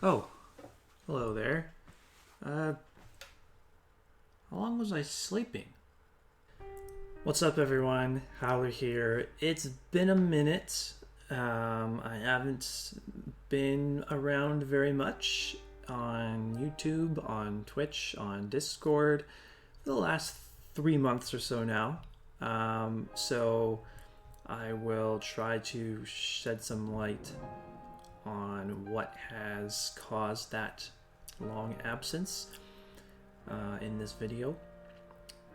Oh, hello there. How long was I sleeping? What's up, everyone? Howler here. It's been a minute. I haven't been around very much on YouTube, on Twitch, on Discord for the last 3 months or so now. So I will try to shed some light on what has caused that long absence in this video.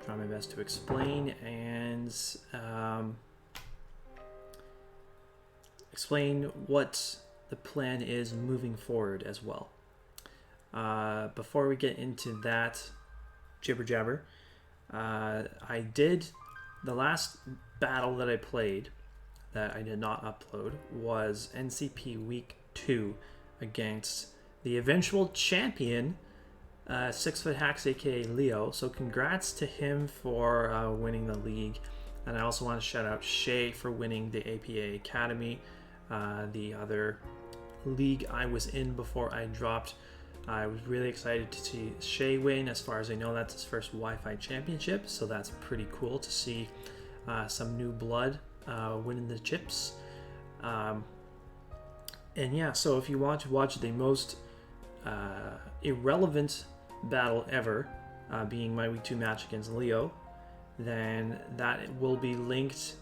Try my best to explain and explain what the plan is moving forward as well. Before we get into that jibber jabber, I did the last battle that I played that I did not upload was NCP Week 2 against the eventual champion, 6 Foot Hacks, aka Leo. So congrats to him for winning the league. And I also want to shout out Shay for winning the APA Academy, the other league I was in before I dropped. I was really excited to see Shay win. As far as I know, that's his first Wi-Fi championship, so that's pretty cool to see some new blood winning the chips. And yeah, so if you want to watch the most irrelevant battle ever, being my Week 2 match against Leo, then that will be linked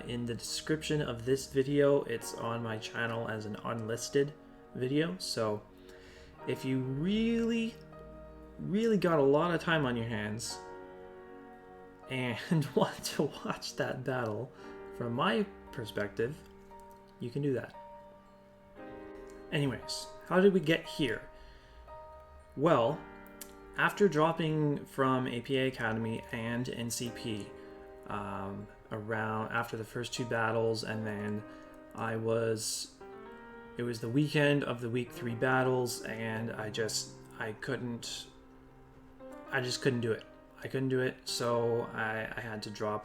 in the description of this video. It's on my channel as an unlisted video, so if you really got a lot of time on your hands and want to watch that battle from my perspective, you can do that. Anyways, how did we get here? Well, after dropping from APA Academy and NCP around after the first 2 battles, and then it was the weekend of the Week 3 battles, and I just couldn't do it. I couldn't do it, so I had to drop.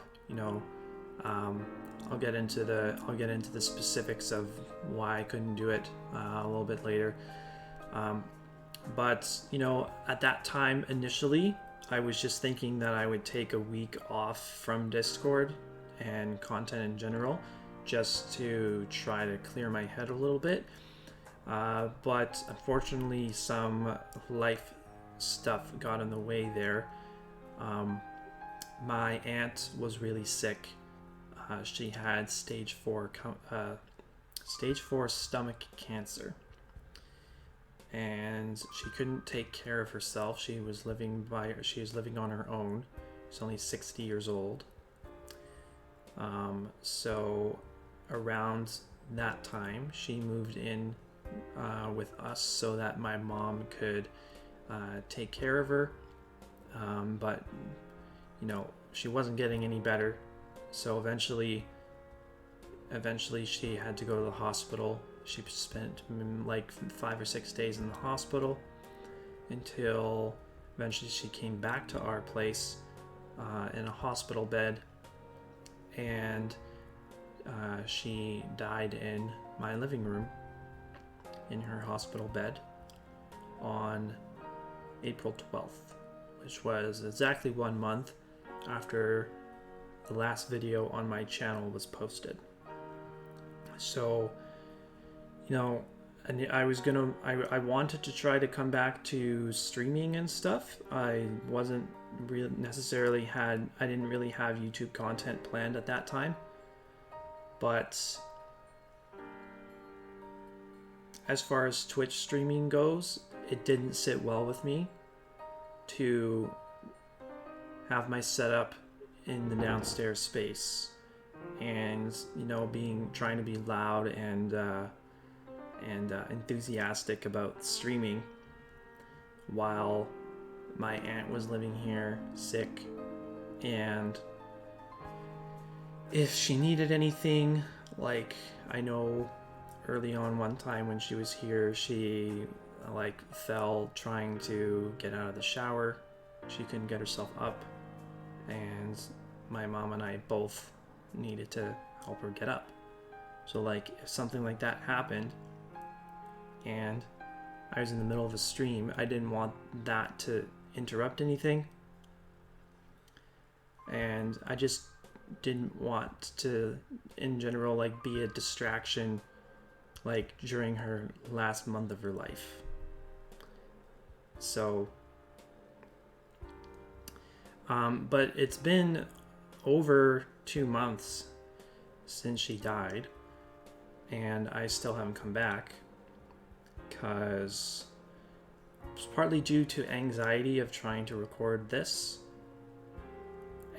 I'll get into the specifics of why I couldn't do it a little bit later. But at that time initially, I was just thinking that I would take a week off from Discord and content in general, just to try to clear my head a little bit. But unfortunately, some life stuff got in the way there. My aunt was really sick. She had stage 4 stomach cancer, and she couldn't take care of herself. She was living on her own. She's only 60 years old. So around that time, she moved in with us so that my mom could take care of her. But she wasn't getting any better. So eventually she had to go to the hospital. She spent like 5 or 6 days in the hospital until eventually she came back to our place in a hospital bed, and she died in my living room in her hospital bed on April 12th, which was exactly 1 month after the last video on my channel was posted. So, and I wanted to try to come back to streaming and stuff. I wasn't really I didn't really have YouTube content planned at that time. But as far as Twitch streaming goes, it didn't sit well with me to have my setup in the downstairs space, and trying to be loud and enthusiastic about streaming while my aunt was living here sick. And if she needed anything, like, I know early on one time when she was here, she fell trying to get out of the shower. She couldn't get herself up, and my mom and I both needed to help her get up. So if something like that happened and I was in the middle of a stream. I didn't want that to interrupt anything. And I just didn't want to, in general, like, be a distraction, like, during her last month of her life. So, but it's been over 2 months since she died, and I still haven't come back, because it's partly due to anxiety of trying to record this,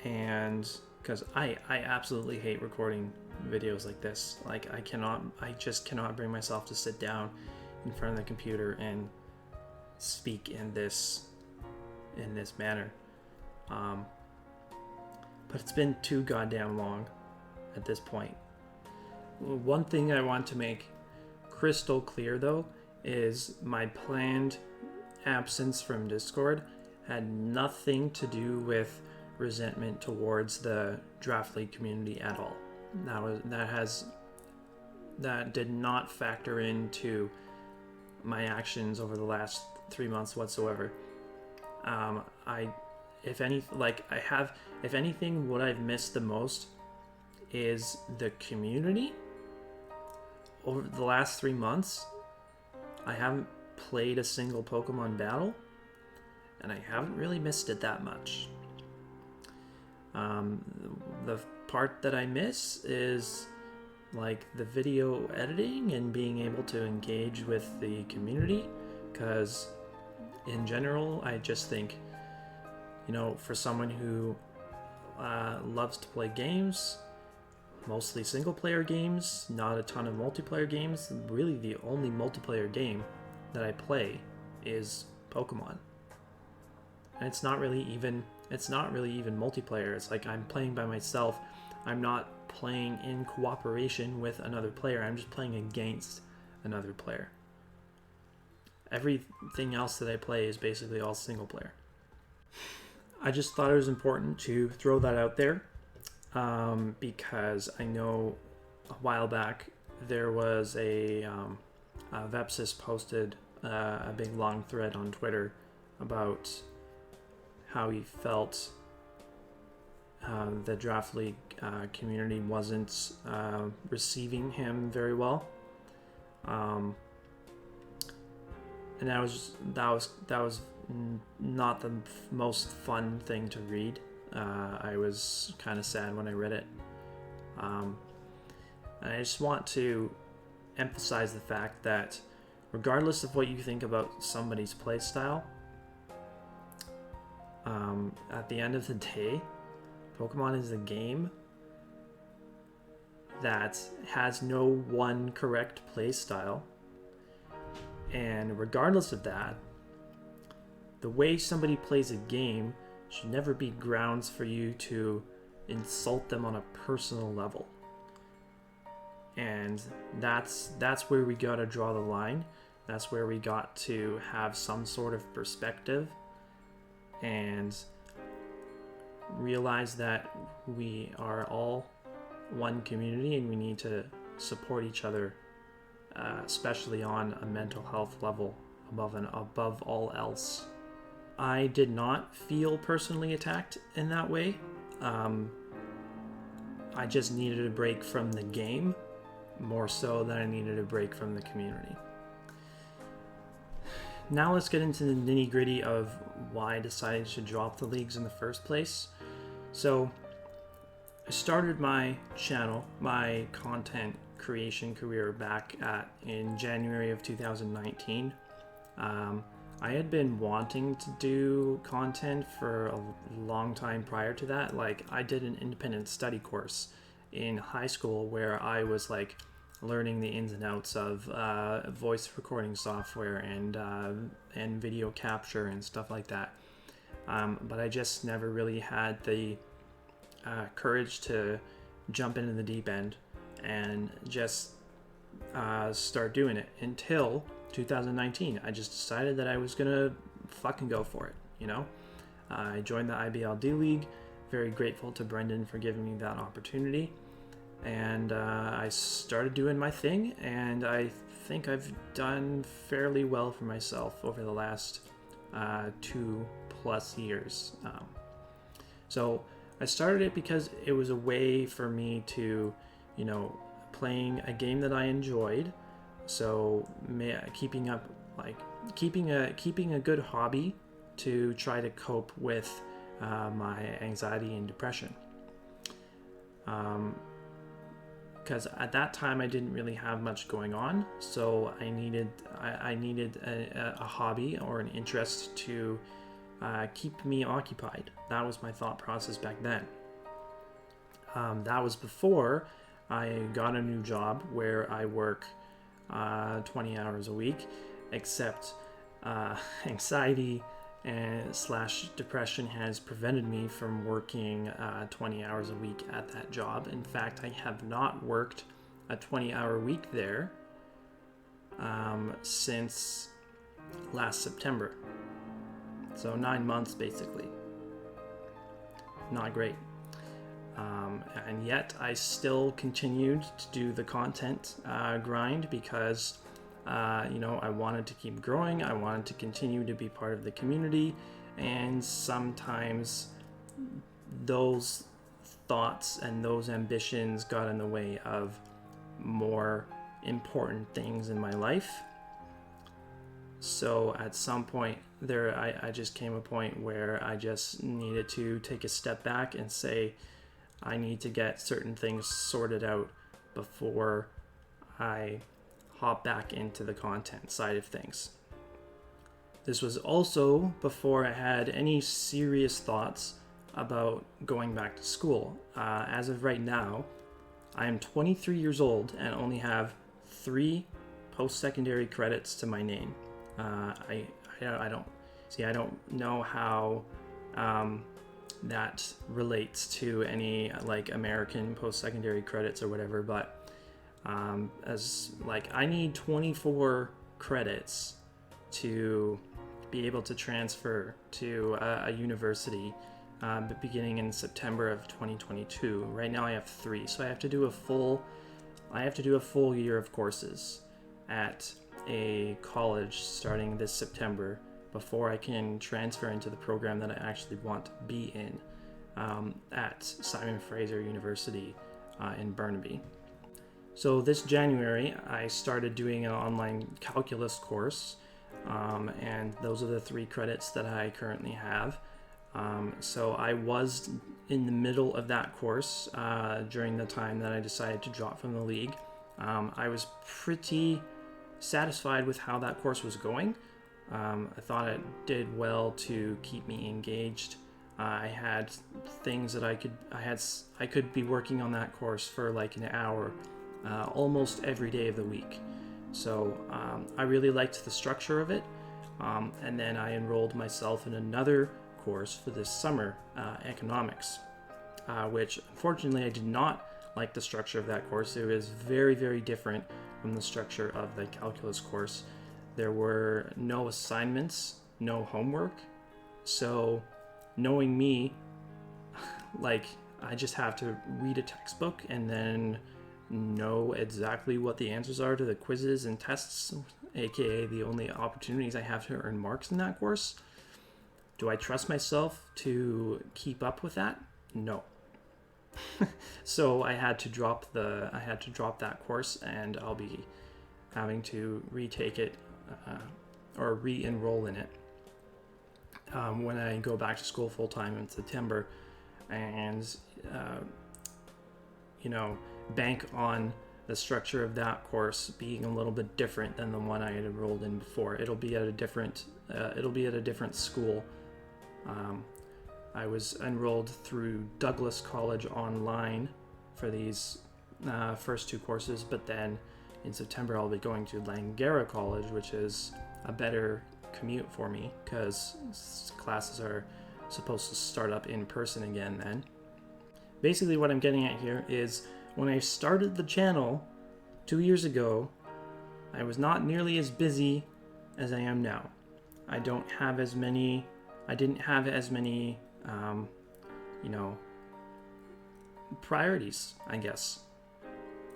and because I absolutely hate recording videos like this. Like, I just cannot bring myself to sit down in front of the computer and speak in this manner. But it's been too goddamn long at this point. One thing I want to make crystal clear, though, is my planned absence from Discord had nothing to do with resentment towards the Draft League community at all. That did not factor into my actions over the last 3 months whatsoever. If anything, what I've missed the most is the community. Over the last 3 months, I haven't played a single Pokemon battle, and I haven't really missed it that much. The part that I miss is like the video editing and being able to engage with the community, because in general, I just think, for someone who loves to play games, mostly single player games, not a ton of multiplayer games, really the only multiplayer game that I play is Pokemon. And it's not really even multiplayer. It's like I'm playing by myself. I'm not playing in cooperation with another player. I'm just playing against another player. Everything else that I play is basically all single player. I just thought it was important to throw that out there, because I know a while back there was Vepsis posted a big long thread on Twitter about how he felt the Draft League community wasn't receiving him very well, and that was not the most fun thing to read. I was kind of sad when I read it. And I just want to emphasize the fact that regardless of what you think about somebody's playstyle, at the end of the day, Pokemon is a game that has no one correct playstyle. And regardless of that, the way somebody plays a game should never be grounds for you to insult them on a personal level. And that's where we gotta draw the line. That's where we got to have some sort of perspective and realize that we are all one community and we need to support each other, especially on a mental health level above all else. I did not feel personally attacked in that way. I just needed a break from the game more so than I needed a break from the community. Now let's get into the nitty-gritty of why I decided to drop the leagues in the first place. So I started my channel, my content creation career back in January of 2019. I had been wanting to do content for a long time prior to that. Like, I did an independent study course in high school where I was like learning the ins and outs of voice recording software and video capture and stuff like that. But I just never really had the courage to jump into the deep end and just start doing it until 2019. I just decided that I was gonna fucking go for it, I joined the IBLD League. Very grateful to Brendan for giving me that opportunity. and I started doing my thing, and I think I've done fairly well for myself over the last 2+ years. So I started it because it was a way for me to, playing a game that I enjoyed. So keeping a good hobby to try to cope with my anxiety and depression. Because at that time I didn't really have much going on, so I needed a hobby or an interest to keep me occupied. That was my thought process back then. That was before I got a new job where I work 20 hours a week, except anxiety and / depression has prevented me from working 20 hours a week at that job. In fact, I have not worked a 20-hour week there since last September. So 9 months basically. Not great. And yet I still continued to do the content grind because I wanted to keep growing. I wanted to continue to be part of the community, and sometimes those thoughts and those ambitions got in the way of more important things in my life. So at some point I just came a point where I just needed to take a step back and say, I need to get certain things sorted out before I hop back into the content side of things. This was also before I had any serious thoughts about going back to school. As of right now, I am 23 years old and only have 3 post-secondary credits to my name. I don't know how that relates to any American post-secondary credits or whatever, but I need 24 credits to be able to transfer to a university beginning in September of 2022. Right now I have 3, so I have to do a full year of courses at a college starting this September before I can transfer into the program that I actually want to be in at Simon Fraser University in Burnaby. So this January, I started doing an online calculus course, and those are the 3 credits that I currently have. So I was in the middle of that course during the time that I decided to drop from the league. I was pretty satisfied with how that course was going. I thought it did well to keep me engaged. I had things that I could be working on that course for like an hour almost every day of the week. So I really liked the structure of it. And then I enrolled myself in another course for this summer, economics, which unfortunately I did not like the structure of that course. It was very, very different from the structure of the calculus course. There were no assignments, no homework. So knowing me, I just have to read a textbook and then know exactly what the answers are to the quizzes and tests, aka the only opportunities I have to earn marks in that course. Do I trust myself to keep up with that? No. So I had to drop that course, and I'll be having to retake it or re-enroll in it when I go back to school full time in September, and bank on the structure of that course being a little bit different than the one I had enrolled in before. It'll be at a different school. I was enrolled through Douglas College online for these first 2 courses, but then in September I'll be going to Langara College, which is a better commute for me because classes are supposed to start up in person again then. Basically what I'm getting at here is when I started the channel 2 years ago, I was not nearly as busy as I am now. I didn't have as many priorities, I guess.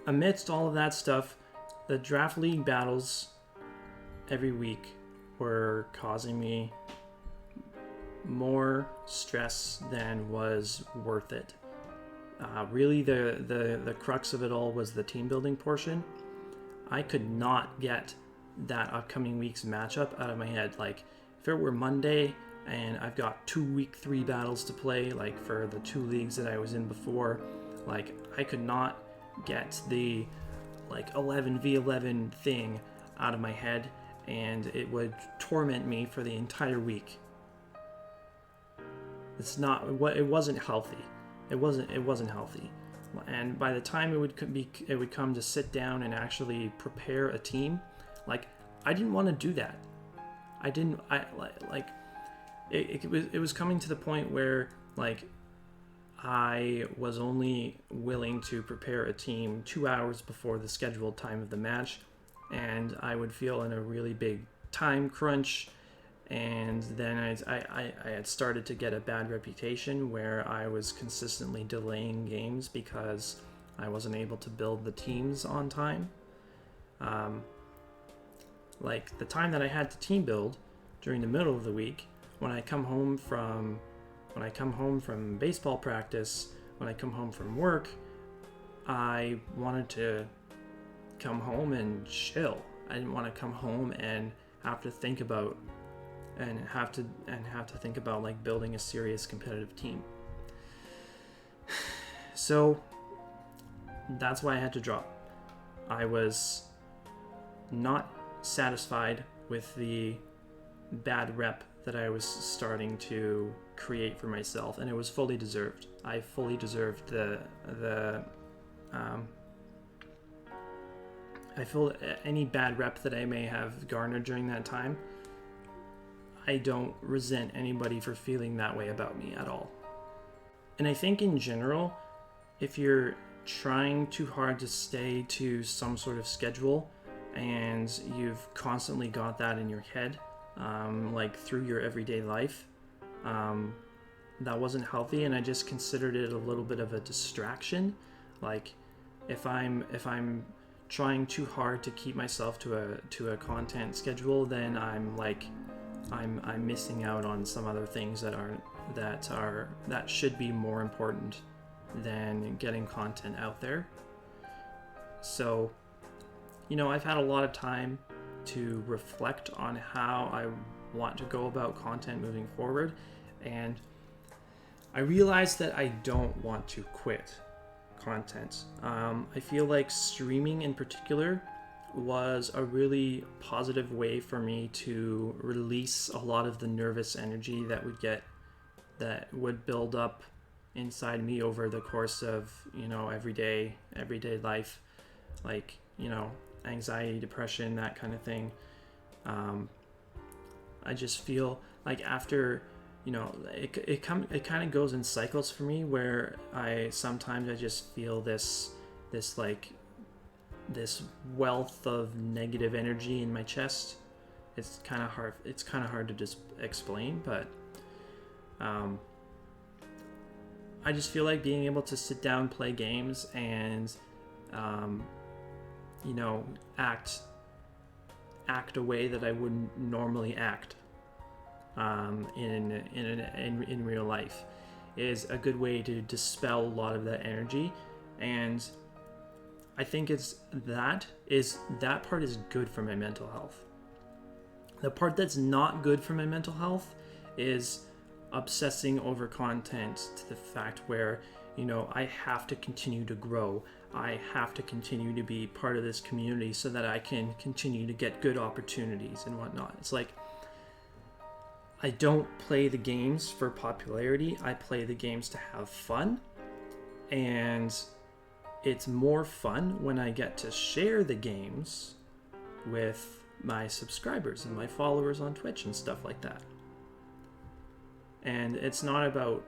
amidst all of that stuff, the draft league battles every week were causing me more stress than was worth it. Really, the crux of it all was the team building portion. I could not get that upcoming week's matchup out of my head. Like, if it were Monday and I've got 2 week 3 battles to play, like for the 2 leagues that I was in before, like I could not get the like 11v11 thing out of my head, and it would torment me for the entire week. It wasn't healthy. It wasn't healthy. And by the time it would come to sit down and actually prepare a team, like I didn't want to do that. It was coming to the point where like I was only willing to prepare a team 2 hours before the scheduled time of the match, and I would feel in a really big time crunch. And then I had started to get a bad reputation where I was consistently delaying games because I wasn't able to build the teams on time. Like the time that I had to team build during the middle of the week, when I come home from baseball practice, when I come home from work, I wanted to come home and chill. I didn't want to come home and have to think about like building a serious competitive team. So that's why I had to drop. I was not satisfied with the bad rep that I was starting to create for myself, and it was fully deserved. I fully deserved I feel any bad rep that I may have garnered during that time. I don't resent anybody for feeling that way about me at all. And I think in general, if you're trying too hard to stay to some sort of schedule and you've constantly got that in your head, like through your everyday life, that wasn't healthy, and I just considered it a little bit of a distraction. Like if I'm trying too hard to keep myself to a content schedule, then I'm missing out on some other things that should be more important than getting content out there. So, I've had a lot of time to reflect on how I want to go about content moving forward, and I realized that I don't want to quit content. I feel like streaming in particular was a really positive way for me to release a lot of the nervous energy that would build up inside me over the course of everyday life, like anxiety, depression, that kind of thing. I just feel like after it kind of goes in cycles for me, where I sometimes just feel this wealth of negative energy in my chest. It's kind of hard to just explain, but I just feel like being able to sit down, play games, and act a way that I wouldn't normally act in real life is a good way to dispel a lot of that energy. And I think that part is good for my mental health. The part that's not good for my mental health is obsessing over content to the fact where I have to continue to grow. I have to continue to be part of this community so that I can continue to get good opportunities and whatnot. It's like, I don't play the games for popularity. I play the games to have fun. And it's more fun when I get to share the games with my subscribers and my followers on Twitch and stuff like that. And it's not about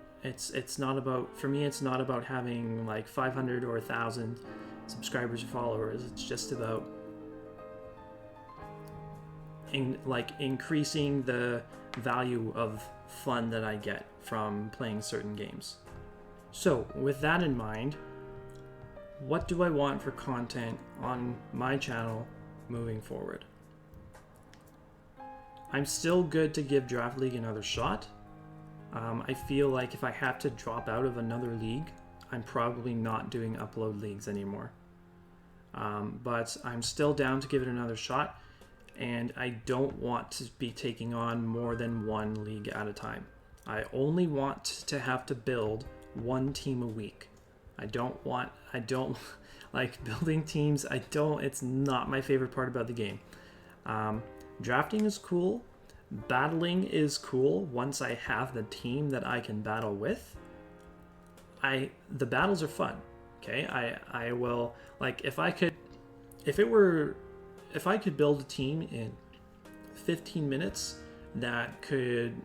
for me, it's not about having like 500 or 1,000 subscribers or followers. It's just about increasing the value of fun that I get from playing certain games. So with that in mind, what do I want for content on my channel moving forward? I'm still good to give Draft League another shot. I feel like if I have to drop out of another league, I'm probably not doing upload leagues anymore. But I'm still down to give it another shot, and I don't want to be taking on more than one league at a time. I only want to have to build one team a week. I don't like building teams. It's not my favorite part about the game. Drafting is cool. Battling is cool once I have the team that I can battle with. The battles are fun. Okay, I will, like, if I could build a team in 15 minutes that could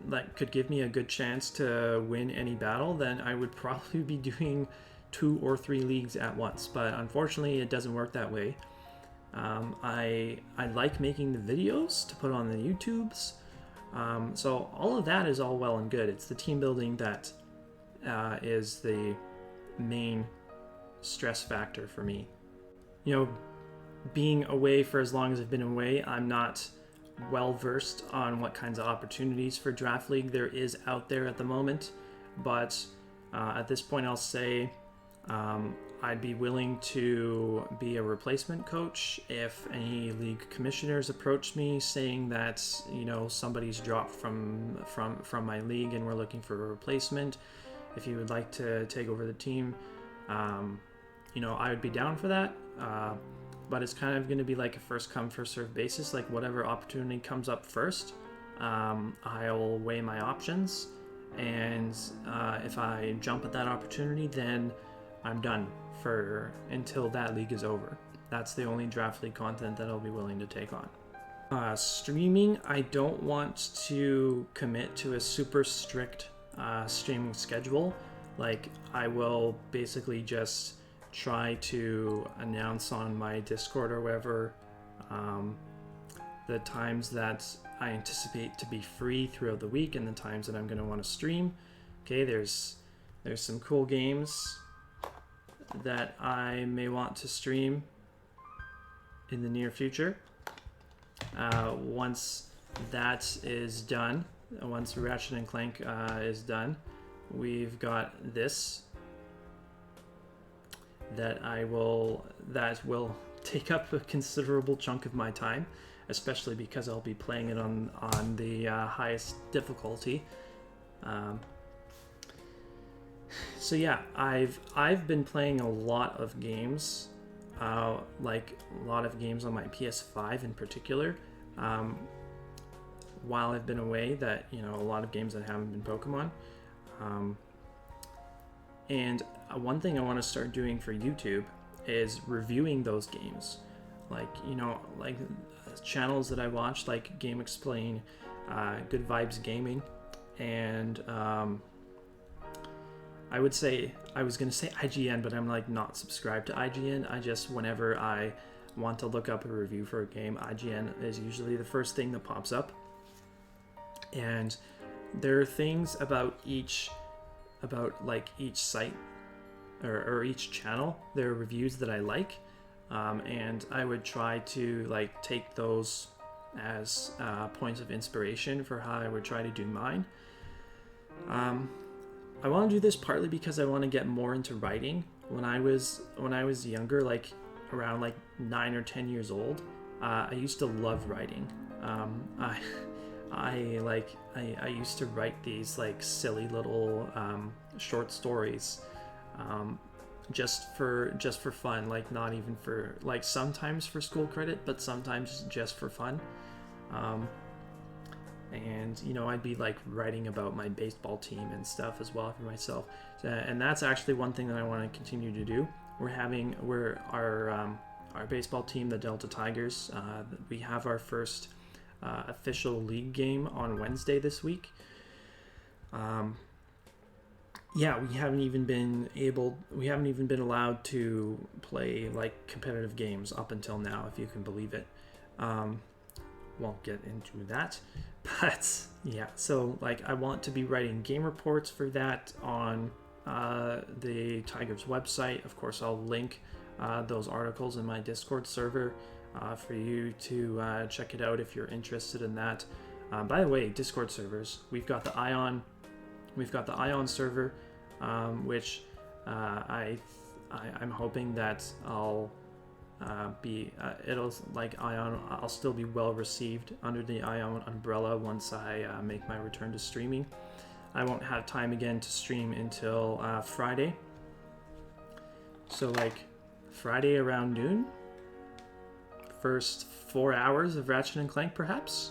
give me a good chance to win any battle, then I would probably be doing 2 or 3 leagues at once. But unfortunately, it doesn't work that way. I like making the videos to put on the YouTubes. So all of that is all well and good. It's the team building that is the main stress factor for me. You know, being away for as long as I've been away, I'm not well versed on what kinds of opportunities for Draft League there is out there at the moment. But at this point, I'll say I'd be willing to be a replacement coach if any league commissioners approach me saying that, you know, somebody's dropped from my league and we're looking for a replacement. If you would like to take over the team, you know, I would be down for that. But it's kind of going to be like a first come first serve basis. Like whatever opportunity comes up first, I'll weigh my options, and if I jump at that opportunity, then I'm done until that league is over. That's the only Draft League content that I'll be willing to take on. Streaming, I don't want to commit to a super strict streaming schedule. Like, I will basically just try to announce on my Discord or wherever the times that I anticipate to be free throughout the week and the times that I'm going to want to stream. Okay, there's some cool games that I may want to stream in the near future. Once that is done, once Ratchet and Clank is done, we've got this that will take up a considerable chunk of my time, especially because I'll be playing it on the highest difficulty. So yeah, I've been playing a lot of games, like a lot of games on my PS5 in particular, while I've been away. That, you know, a lot of games that haven't been Pokemon. And one thing I want to start doing for YouTube is reviewing those games. Like, you know, like channels that I watch, like Game Explain, Good Vibes Gaming, and I was going to say IGN, but I'm like not subscribed to IGN. I just, whenever I want to look up a review for a game, IGN is usually the first thing that pops up. And there are things about each site or each channel, there are reviews that I like, and I would try to like take those as points of inspiration for how I would try to do mine. I want to do this partly because I want to get more into writing. When I was younger, like around like 9 or 10 years old, I used to love writing. I used to write these like silly little short stories, just for fun, like not even for, like, sometimes for school credit, but sometimes just for fun. And, you know, I'd be like writing about my baseball team and stuff as well for myself. And that's actually one thing that I want to continue to do. Our baseball team, the Delta Tigers, we have our first official league game on Wednesday this week. Yeah, we haven't even been allowed to play like competitive games up until now, if you can believe it. Won't get into that, but yeah, so like I want to be writing game reports for that on the Tigers website. Of course, I'll link those articles in my Discord server for you to check it out if you're interested in that. By the way, Discord servers, we've got the Ion server, which I'm hoping that I'll it'll like Ion. I'll still be well received under the Ion umbrella once I make my return to streaming. I won't have time again to stream until Friday. So like Friday around noon. First 4 hours of Ratchet and Clank, perhaps.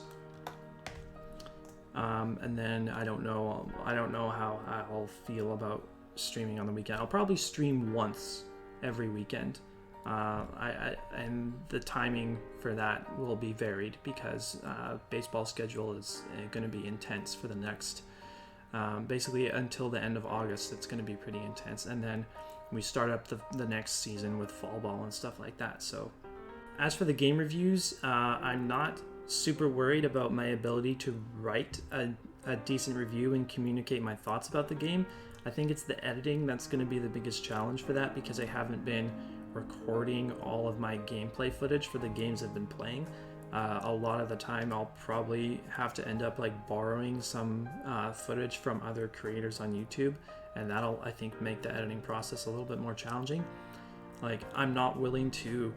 And then I don't know how I'll feel about streaming on the weekend. I'll probably stream once every weekend. And the timing for that will be varied because baseball schedule is going to be intense for the next, basically until the end of August. It's going to be pretty intense, and then we start up the next season with fall ball and stuff like that. So as for the game reviews, I'm not super worried about my ability to write a decent review and communicate my thoughts about the game. I think it's the editing that's going to be the biggest challenge for that, because I haven't been recording all of my gameplay footage for the games I've been playing. A lot of the time I'll probably have to end up like borrowing some footage from other creators on YouTube, and that'll, I think, make the editing process a little bit more challenging. Like, I'm not willing to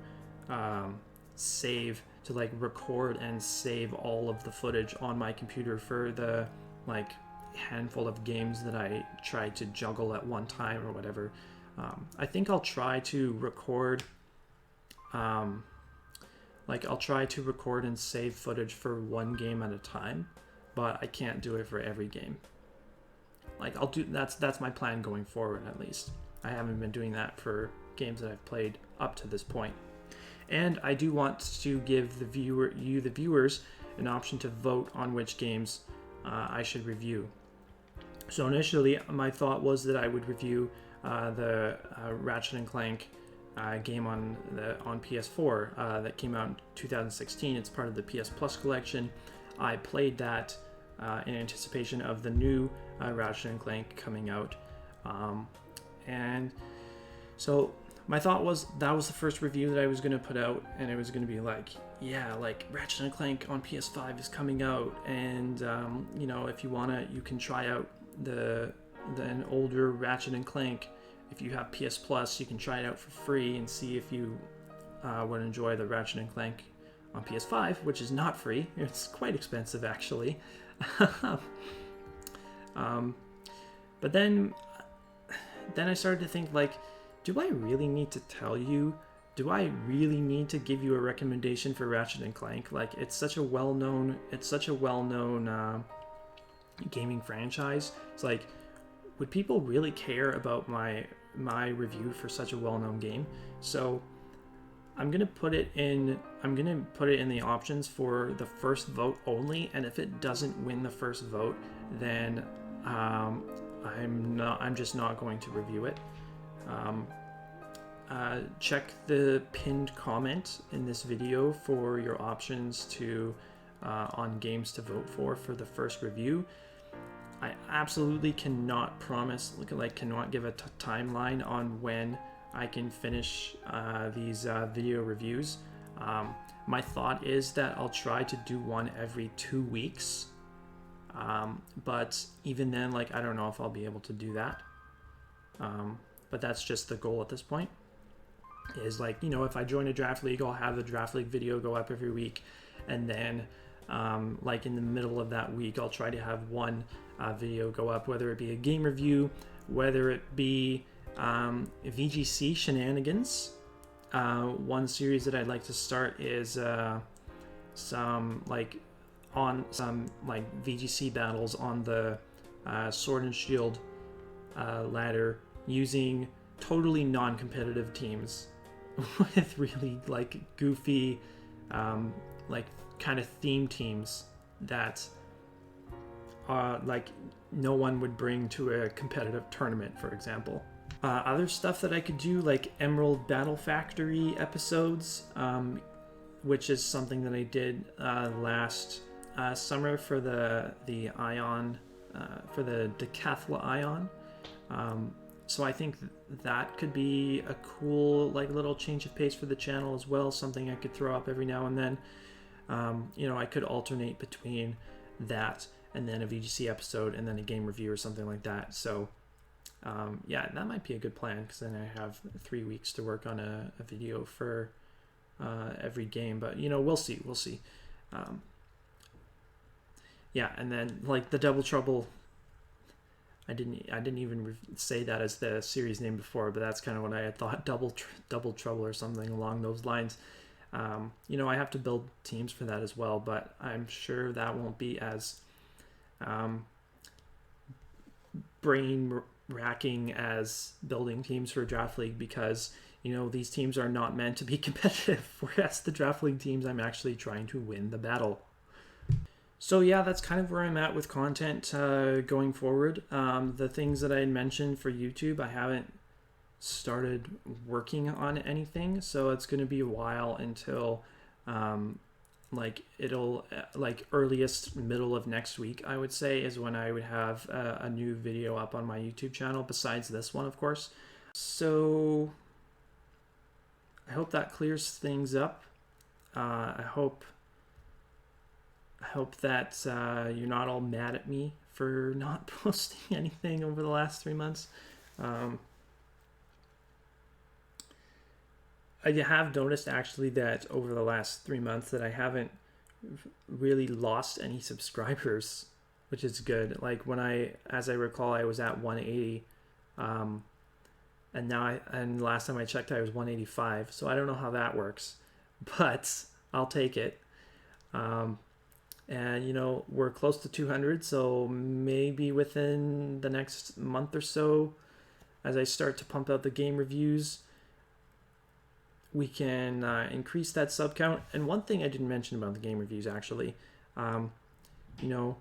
record and save all of the footage on my computer for the like handful of games that I try to juggle at one time or whatever. I think I'll try to record and save footage for one game at a time, but I can't do it for every game. Like, that's my plan going forward, at least. I haven't been doing that for games that I've played up to this point. And I do want to give the viewers, an option to vote on which games I should review. So initially, my thought was that I would review the Ratchet and Clank game on PS4 that came out in 2016. It's part of the PS Plus collection. I played that in anticipation of the new Ratchet and Clank coming out, and so my thought was that was the first review that I was going to put out, and it was going to be like, yeah, like Ratchet and Clank on PS5 is coming out, and you know, if you wanna, you can try out an older Ratchet and Clank. If you have PS Plus, you can try it out for free and see if you would enjoy the Ratchet and Clank on PS5, which is not free. It's quite expensive, actually. But then I started to think, like, do I really need to tell you? Do I really need to give you a recommendation for Ratchet and Clank? Like, it's such a well-known gaming franchise. It's like, would people really care about my review for such a well-known game? So I'm gonna put it in the options for the first vote only, and if it doesn't win the first vote, then I'm just not going to review it. Check the pinned comment in this video for your options to on games to vote for the first review. I absolutely cannot promise, cannot give a timeline on when I can finish these video reviews. My thought is that I'll try to do one every 2 weeks, but even then, like, I don't know if I'll be able to do that. But that's just the goal at this point. Is, like, you know, if I join a draft league, I'll have the draft league video go up every week, and then like in the middle of that week, I'll try to have one video go up, whether it be a game review, whether it be VGC shenanigans. One series that I'd like to start is some VGC battles on the Sword and Shield ladder using totally non-competitive teams with really, like, goofy kind of theme teams that like no one would bring to a competitive tournament, for example. Other stuff that I could do, like Emerald Battle Factory episodes, which is something that I did last summer for the Ion, for the Decathlon Ion. So I think that could be a cool like little change of pace for the channel as well, something I could throw up every now and then. You know, I could alternate between that and then a VGC episode and then a game review or something like that. So yeah, that might be a good plan, because then I have 3 weeks to work on a video for every game. But you know, we'll see. Yeah, and then like the Double Trouble, I didn't even say that as the series name before, but that's kind of what I had thought, Double Trouble or something along those lines. You know, I have to build teams for that as well, but I'm sure that won't be as brain racking as building teams for Draft League, because you know, these teams are not meant to be competitive, whereas the Draft League teams, I'm actually trying to win the battle. So yeah, that's kind of where I'm at with content going forward. The things that I had mentioned for YouTube, I haven't started working on anything, so it's going to be a while until like it'll like earliest middle of next week, I would say, is when I would have a new video up on my YouTube channel, besides this one, of course. So I hope that clears things up. I hope that you're not all mad at me for not posting anything over the last 3 months. I have noticed actually that over the last 3 months that I haven't really lost any subscribers, which is good. Like as I recall, I was at 180, and now last time I checked, I was 185. So I don't know how that works, but I'll take it. And you know, we're close to 200, so maybe within the next month or so, as I start to pump out the game reviews, we can increase that sub count. And one thing I didn't mention about the game reviews, actually, you know,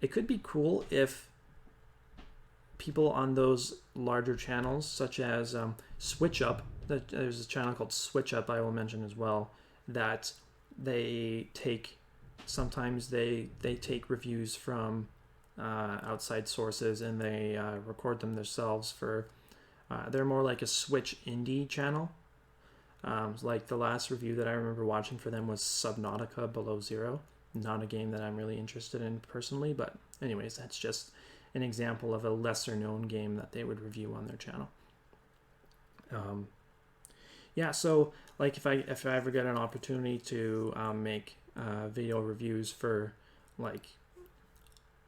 it could be cool if people on those larger channels, such as Switch Up, there's a channel called Switch Up I will mention as well, that sometimes they take reviews from outside sources, and they record them themselves for, they're more like a Switch indie channel. Like the last review that I remember watching for them was Subnautica Below Zero. Not a game that I'm really interested in personally, but anyways, that's just an example of a lesser known game that they would review on their channel. Yeah, so like if I ever get an opportunity to make video reviews for like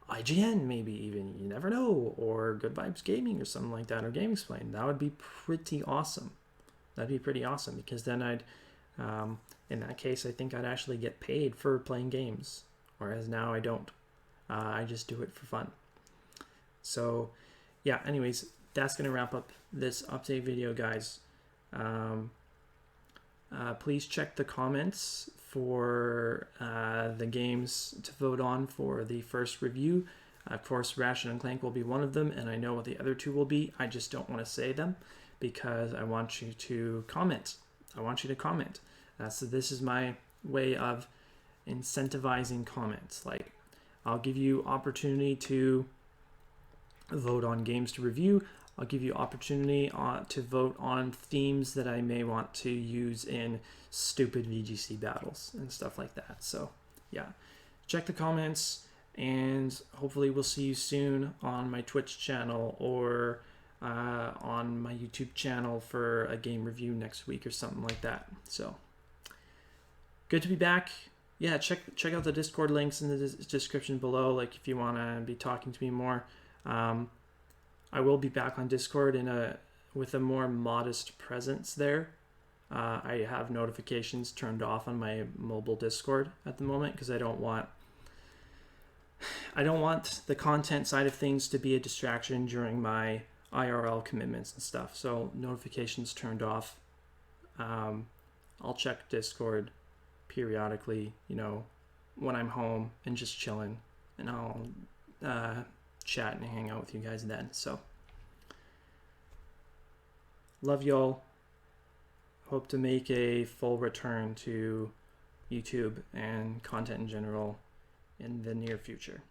IGN, maybe even, you never know, or Good Vibes Gaming or something like that, or Game Explain, that would be pretty awesome. That'd be pretty awesome, because then I'd, in that case, I think I'd actually get paid for playing games, whereas now I don't. I just do it for fun. So, yeah, anyways, that's going to wrap up this update video, guys. Please check the comments for the games to vote on for the first review. Of course, Ration and Clank will be one of them, and I know what the other two will be. I just don't want to say them, because I want you to comment. This is my way of incentivizing comments. Like, I'll give you opportunity to vote on games to review. I'll give you opportunity to vote on themes that I may want to use in stupid VGC battles and stuff like that. So yeah, check the comments, and hopefully we'll see you soon on my Twitch channel, or on my YouTube channel for a game review next week or something like that. So good to be back. Yeah, check out the Discord links in the description below, like if you want to be talking to me more. I will be back on Discord with a more modest presence there. I have notifications turned off on my mobile Discord at the moment, because I don't want the content side of things to be a distraction during my IRL commitments and stuff. So notifications turned off. I'll check Discord periodically, you know, when I'm home and just chilling, and I'll chat and hang out with you guys then. So love y'all. Hope to make a full return to YouTube and content in general in the near future.